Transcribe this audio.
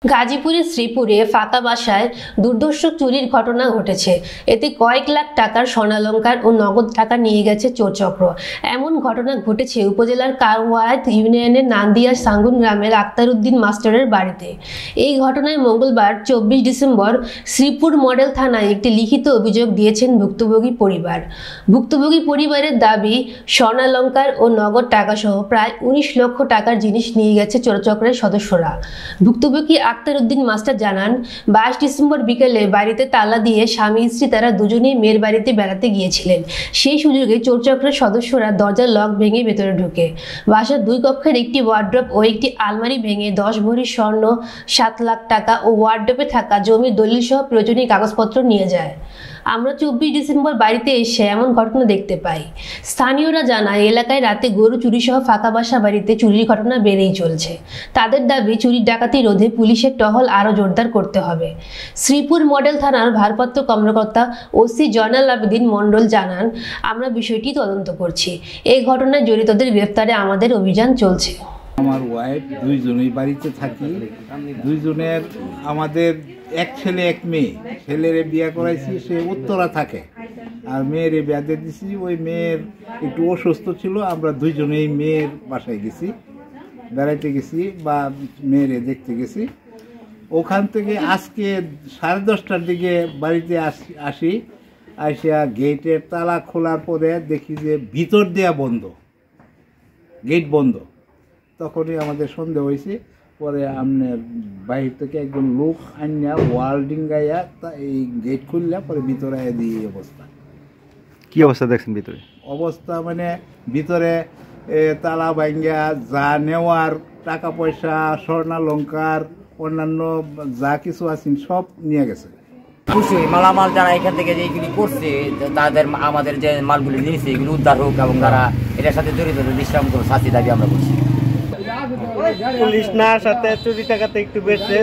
গাজীপুরের শ্রীপুরে ফাঁকা বাসায় দুর্ধর্ষ চুরির ঘটনা ঘটেছে। এতে কয়েক লাখ টাকার স্বর্ণালংকার ও নগদ টাকা নিয়ে গেছে চোরচক্র। এমন ঘটনা ঘটেছে উপজেলার কাওয়াত ইউনিয়নের নান্দিয়া সাঙ্গুন গ্রামের আক্তার উদ্দিন মাস্টারের বাড়িতে। এই ঘটনায় মঙ্গলবার 24 ডিসেম্বর শ্রীপুর মডেল থানায় একটি লিখিত অভিযোগ দিয়েছেন ভুক্তভোগী পরিবার। ভুক্তভোগী পরিবারের দাবি, স্বর্ণালংকার ও নগদ টাকাসহ প্রায় 19 লক্ষ টাকার জিনিস নিয়ে গেছে চোরচক্রের সদস্যরা। ভুক্তভোগী আক্তার উদ্দিন মাস্টার জানান, 22 ডিসেম্বর বিকেলে বাড়িতে তালা দিয়ে স্বামী স্ত্রী তারা দুজনেই মেয়ের বাড়িতে বেড়াতে গিয়েছিলেন। সেই সুযোগে চোরচক্রের সদস্যরা দরজার লক ভেঙে ভেতরে ঢুকে বাসার 2 কক্ষের একটি ওয়ার্ড্রপ ও একটি আলমারি ভেঙে 10 ভরি স্বর্ণ, 7 লাখ টাকা ও ওয়ার্ড্রপে থাকা জমির দলিল সহ প্রয়োজনীয় কাগজপত্র নিয়ে যায়। আমরা 24 ডিসেম্বর বাড়িতে এসে এমন ঘটনা দেখতে পাই। স্থানীয়রা জানায়, এলাকায় রাতে গরু চুরি সহ ফাঁকা বাসা বাড়িতে চুরির ঘটনা বেড়েই চলছে। তাদের দাবি, চুরি ডাকাতি রোধে পুলিশের টহল আরও জোরদার করতে হবে। শ্রীপুর মডেল থানার ভারপ্রাপ্ত কর্মকর্তা ওসি জয়নাল আবেদিন মণ্ডল জানান, আমরা বিষয়টি তদন্ত করছি। এই ঘটনায় জড়িতদের গ্রেফতারে আমাদের অভিযান চলছে। আমার ওয়াইফ দুইজনেই বাড়িতে থাকি। দুইজনের আমাদের এক ছেলে এক মেয়ে। ছেলেরে বিয়ে করাইছি, সে উত্তরা থাকে, আর মেয়েরে বিয়ে দিয়ে দিছি। ওই মেয়ের একটু অসুস্থ ছিল, আমরা দুইজনেই মেয়ের বাসায় গেছি, বেড়াইতে গেছি বা মেয়েরে দেখতে গেছি। ওখান থেকে আজকে 10:30টার দিকে বাড়িতে আসি। আসিয়া গেটের তালা খোলার পরে দেখি যে ভিতর দেয়া বন্ধ, গেট বন্ধ। তখনই আমাদের সন্দেহ হয়েছে। পরে আপনার বাহির থেকে একজন লোক আনিয়া ওয়ার্ল্ডিং গাইয়া এই গেট খুললা, পরে ভিতরে দিয়ে অবস্থা। কি অবস্থা দেখছেন ভিতরে? অবস্থা মানে ভিতরে তালা ভাঙ্গা যা নেওয়ার টাকা পয়সা, স্বর্ণালংকার, অন্যান্য যা কিছু আছে সব নিয়ে গেছে। অবশ্যই মালামাল যারা এখান থেকে যেগুলি করছে, তাদের আমাদের যে মালগুলি নিয়েছে এগুলি উদ্ধার হোক, এবং যারা এটার সাথে জড়িত বিশ্রাম শাস্তি দাবি আমরা করছি। পুলিশ না সাথে চুরি টাকাতে একটু বেশি।